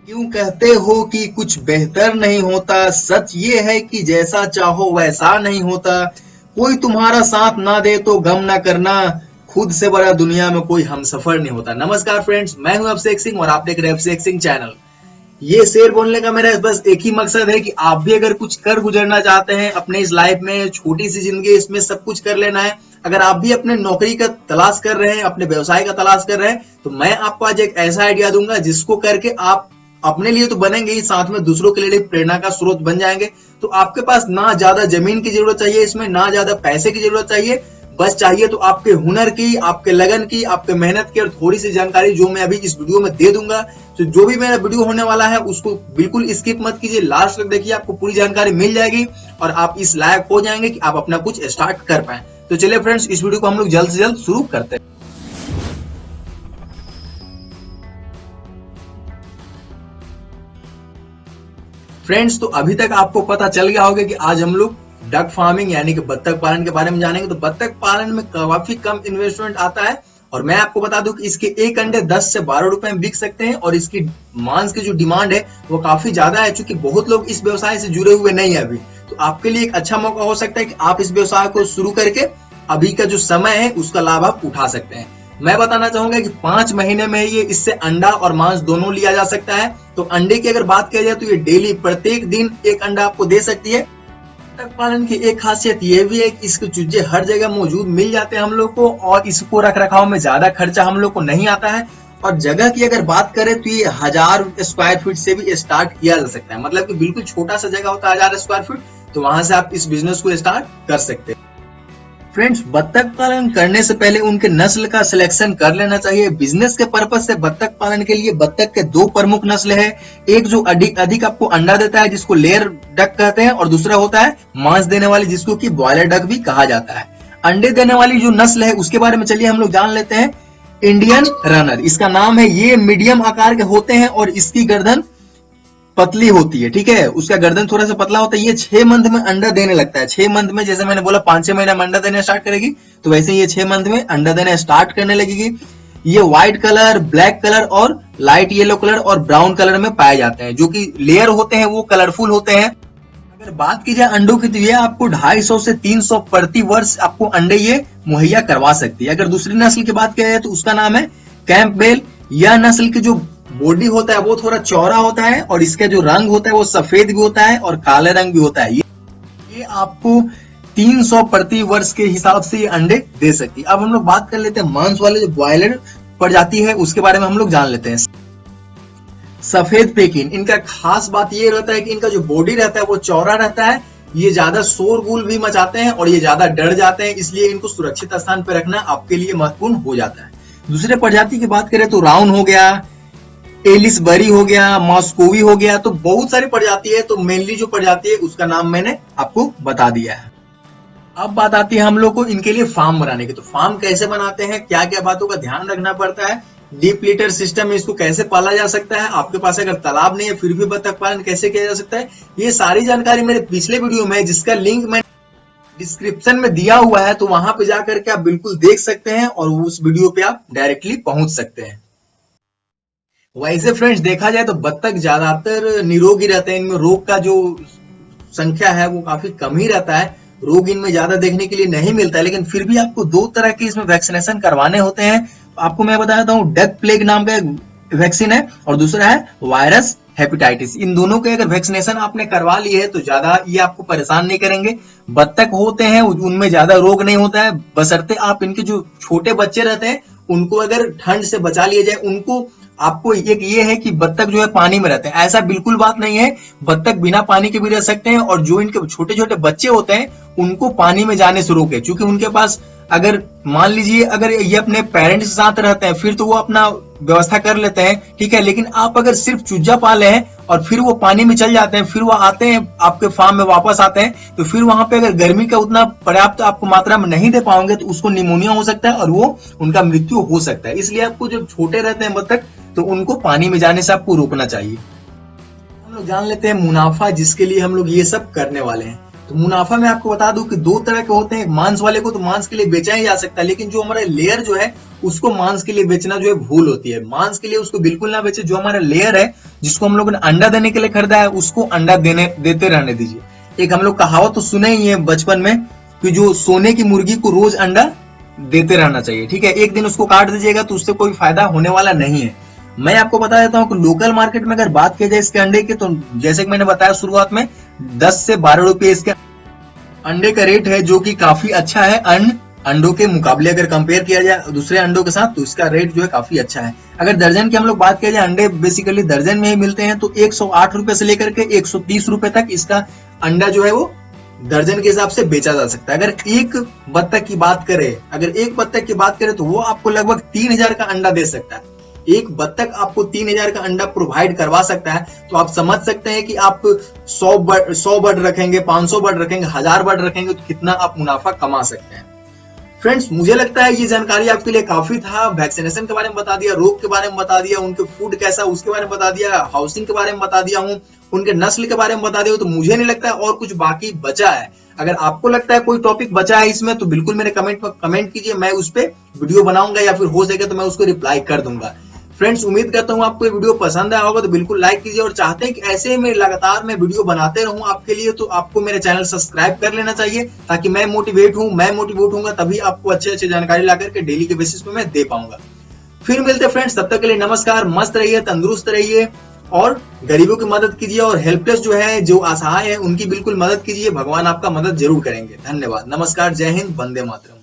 क्यों कहते हो कि कुछ बेहतर नहीं होता। सच ये है कि जैसा चाहो वैसा नहीं होता। कोई तुम्हारा साथ ना दे तो गम ना करना। खुद से बड़ा दुनिया में कोई हमसफर नहीं होता। नमस्कार फ्रेंड्स, मैं हूं अभिषेक सिंह और आप देख रहे हैं अभिषेक सिंह चैनल। ये शेर बोलने का मेरा बस एक ही मकसद है कि आप भी अगर कुछ कर गुजरना चाहते हैं अपने इस लाइफ में, छोटी सी जिंदगी, इसमें सब कुछ कर लेना है। अगर आप भी अपने नौकरी का तलाश कर रहे हैं, अपने व्यवसाय का तलाश कर रहे हैं, तो मैं आपको आज एक ऐसा आइडिया दूंगा जिसको करके आप अपने लिए तो बनेंगे ही, साथ में दूसरों के लिए प्रेरणा का स्रोत बन जाएंगे। तो आपके पास ना ज्यादा जमीन की जरूरत चाहिए, इसमें ना ज्यादा पैसे की जरूरत चाहिए। बस चाहिए तो आपके हुनर की, आपके लगन की, आपके मेहनत की और थोड़ी सी जानकारी जो मैं अभी इस वीडियो में दे दूंगा। तो जो भी मेरा वीडियो होने वाला है उसको बिल्कुल स्किप मत कीजिए, लास्ट तक देखिए, आपको पूरी जानकारी मिल जाएगी और आप इस लायक हो जाएंगे कि आप अपना कुछ स्टार्ट कर पाए। तो चलिए फ्रेंड्स, इस वीडियो को हम लोग जल्द से जल्द शुरू करते हैं। फ्रेंड्स, तो अभी तक आपको पता चल गया होगा कि आज हम लोग डक फार्मिंग यानी कि बत्तख पालन के बारे में जानेंगे। तो बत्तख पालन में काफी कम इन्वेस्टमेंट आता है और मैं आपको बता दूं कि इसके एक अंडे 10 से 12 रुपए में बिक सकते हैं और इसकी मांस की जो डिमांड है वो काफी ज्यादा है, क्योंकि बहुत लोग इस व्यवसाय से जुड़े हुए नहीं है अभी। तो आपके लिए एक अच्छा मौका हो सकता है कि आप इस व्यवसाय को शुरू करके अभी का जो समय है उसका लाभ आप उठा सकते हैं। मैं बताना चाहूंगा कि 5 महीने में ये इससे अंडा और मांस दोनों लिया जा सकता है। तो अंडे की अगर बात किया जाए तो ये डेली प्रत्येक दिन एक अंडा आपको दे सकती है। बत्तख पालन की एक खासियत ये भी है कि इसके चूजे हर जगह मौजूद मिल जाते हैं हम लोग को और इसको रख रखाव में ज्यादा खर्चा हम लोग को नहीं आता है। और जगह की अगर बात करें तो ये 1000 स्क्वायर फीट से भी स्टार्ट किया जा सकता है, मतलब कि बिल्कुल छोटा सा जगह होता है 1000 स्क्वायर फीट, तो वहां से आप इस बिजनेस को स्टार्ट कर सकते हैं। फ्रेंड्स, बत्तख पालन करने से पहले उनके नस्ल का सिलेक्शन कर लेना चाहिए। बिजनेस के पर्पज से बत्तख पालन के लिए बत्तख के दो प्रमुख नस्ल है। एक जो अधिक अधिक आपको अंडा देता है जिसको लेयर डक कहते हैं, और दूसरा होता है मांस देने वाली जिसको कि ब्रॉयलर डक भी कहा जाता है। अंडे देने वाली जो नस्ल है उसके बारे में चलिए हम लोग जान लेते हैं। इंडियन रनर इसका नाम है। ये मीडियम आकार के होते हैं और इसकी गर्दन पतली होती है, ठीक है, उसका गर्दन थोड़ा सा पतला होता है। ये 6 मंथ में अंडा देने लगता है। 6 मंथ में, जैसे मैंने बोला 5-6 महीने में अंडा देना स्टार्ट करेगी, तो वैसे ये 6 मंथ में अंडा देना स्टार्ट करने लगेगी। ये व्हाइट कलर, ब्लैक कलर और लाइट येलो कलर और ब्राउन कलर में पाए जाते हैं। जो कि लेयर होते हैं वो कलरफुल होते हैं। अगर बात की जाए अंडों की तो ये आपको 250 से 300 प्रति वर्ष आपको अंडे ये मुहैया करवा सकती है। अगर दूसरी नस्ल की बात किया जाए तो उसका नाम है कैंपबेल। यह नस्ल की जो बॉडी होता है वो थोड़ा चौड़ा होता है और इसका जो रंग होता है वो सफेद भी होता है और काले रंग भी होता है। ये आपको 300 प्रति वर्ष के हिसाब से ये अंडे दे सकती है। अब हम लोग बात कर लेते हैं मांस वाले जो ब्रॉयलर प्रजाति है उसके बारे में हम लोग जान लेते हैं। सफेद पेकिन, इनका खास बात ये रहता है कि इनका जो बॉडी रहता है वो चौड़ा रहता है। ये ज्यादा शोरगुल भी मचाते हैं और ये ज्यादा डर जाते हैं, इसलिए इनको सुरक्षित स्थान पर रखना आपके लिए महत्वपूर्ण हो जाता है। दूसरे प्रजाति की बात करें तो राउन हो गया, एलिसबरी हो गया, मॉस्कोवी हो गया, तो बहुत सारी प्रजाति है। तो मेनली जो प्रजाति है उसका नाम मैंने आपको बता दिया है। अब बात आती है हम लोग को इनके लिए फार्म बनाने की। तो फार्म कैसे बनाते हैं, क्या क्या बातों का ध्यान रखना पड़ता है, डीप लिटर सिस्टम में इसको कैसे पाला जा सकता है, आपके पास अगर तालाब नहीं है फिर भी बत्तख पालन कैसे किया जा सकता है, ये सारी जानकारी मेरे पिछले वीडियो में है जिसका लिंक मैंने डिस्क्रिप्शन में दिया हुआ है। तो वहां पे जाकर के आप बिल्कुल देख सकते हैं और उस वीडियो पे आप डायरेक्टली पहुंच सकते हैं। वैसे फ्रेंड्स, देखा जाए तो बत्तख ज्यादातर निरोगी रहते हैं। इनमें रोग का जो संख्या है वो काफी कम ही रहता है। रोग इनमें ज्यादा देखने के लिए नहीं मिलता है, लेकिन फिर भी आपको 2 तरह के इसमें वैक्सीनेशन करवाने होते हैं। आपको मैं बता देता हूँ, डक प्लेग नाम का एक वैक्सीन है और दूसरा है वायरस हेपेटाइटिस। इन दोनों के अगर वैक्सीनेशन आपने करवा ली है तो ज्यादा ये आपको परेशान नहीं करेंगे। बत्तख होते हैं उनमें ज्यादा रोग नहीं होता है, बशर्ते आप इनके जो छोटे बच्चे रहते हैं उनको अगर ठंड से बचा लिया जाए। उनको आपको एक ये है कि बत्तख जो है पानी में रहते हैं, ऐसा बिल्कुल बात नहीं है। बत्तख बिना पानी के भी रह सकते हैं और जो इनके छोटे छोटे बच्चे होते हैं उनको पानी में जाने से रोके, क्योंकि उनके पास अगर मान लीजिए अगर ये अपने पेरेंट्स के साथ रहते हैं फिर तो वो अपना व्यवस्था कर लेते हैं, ठीक है। लेकिन आप अगर सिर्फ चूजा पाले हैं और फिर वो पानी में चल जाते हैं, फिर वो आते हैं आपके फार्म में वापस आते हैं, तो फिर वहां पे अगर गर्मी का उतना पर्याप्त आपको मात्रा में नहीं दे पाओगे तो उसको निमोनिया हो सकता है और वो उनका मृत्यु हो सकता है। इसलिए आपको जब छोटे रहते हैं बत्तख तो उनको पानी में जाने से आपको रोकना चाहिए। हम लोग जान लेते हैं मुनाफा जिसके लिए हम लोग ये सब करने वाले हैं। तो मुनाफा में आपको बता दूं कि 2 तरह के होते हैं। मांस वाले को तो मांस के लिए बेचा ही जा सकता है, लेकिन जो हमारा लेयर जो है उसको मांस के लिए बेचना जो है भूल होती है। मांस के लिए उसको बिल्कुल ना बेचे। जो हमारा लेयर है जिसको हम लोग ने अंडा देने के लिए खरीदा है उसको अंडा देते रहने दीजिए। एक हम लोग कहावत तो सुने ही है बचपन में कि जो सोने की मुर्गी को रोज अंडा देते रहना चाहिए, ठीक है। एक दिन उसको काट दीजिएगा तो उससे कोई फायदा होने वाला नहीं है। मैं आपको बता देता हूँ कि लोकल मार्केट में अगर बात की जाए इसके अंडे की, तो जैसे कि मैंने बताया शुरुआत में 10 से 12 रुपए इसके अंडे का रेट है, जो कि काफी अच्छा है। अंडों के मुकाबले अगर कंपेयर किया जाए दूसरे अंडों के साथ तो इसका रेट जो है काफी अच्छा है। अगर दर्जन की हम लोग बात किया जाए, अंडे बेसिकली दर्जन में ही मिलते हैं, तो 108 रुपए से लेकर के 130 रुपए तक इसका अंडा जो है वो दर्जन के हिसाब से बेचा जा सकता है। अगर एक बत्तख की बात करें तो वो आपको लगभग 3000 का अंडा दे सकता है। एक बत्तख आपको 3000 का अंडा प्रोवाइड करवा सकता है, तो आप समझ सकते हैं कि आप 100 बर्ड रखेंगे, 500 बर्ड रखेंगे, 1000 बर्ड रखेंगे तो कितना आप मुनाफा कमा सकते हैं। फ्रेंड्स, मुझे लगता है ये जानकारी आपके लिए काफी था। वैक्सीनेशन के बारे में बता दिया, रोग के बारे में बता दिया, उनके फूड कैसा उसके बारे में बता दिया, हाउसिंग के बारे में बता दिया हूँ, उनके नस्ल के बारे में बता दिया। तो मुझे नहीं लगता है और कुछ बाकी बचा है। अगर आपको लगता है कोई टॉपिक बचा है इसमें तो बिल्कुल मेरे कमेंट में कमेंट कीजिए, मैं उस पर वीडियो बनाऊंगा या फिर हो सके तो मैं उसको रिप्लाई कर दूंगा। फ्रेंड्स, उम्मीद करता हूँ आपको ये वीडियो पसंद आया होगा, तो बिल्कुल लाइक कीजिए, और चाहते हैं कि ऐसे में लगातार मैं वीडियो बनाते रहूं आपके लिए, तो आपको मेरे चैनल सब्सक्राइब कर लेना चाहिए, ताकि मैं मोटिवेट होऊंगा तभी आपको अच्छे जानकारी ला करके डेली के बेसिस पे मैं दे पाऊंगा। फिर मिलते हैं फ्रेंड्स, तब तक के लिए नमस्कार। मस्त रहिए, तंदुरुस्त रहिए और गरीबों की मदद कीजिए, और हेल्पलेस जो है, जो असहाय है, उनकी बिल्कुल मदद कीजिए। भगवान आपका मदद जरूर करेंगे। धन्यवाद, नमस्कार, जय हिंद, वंदे मातरम।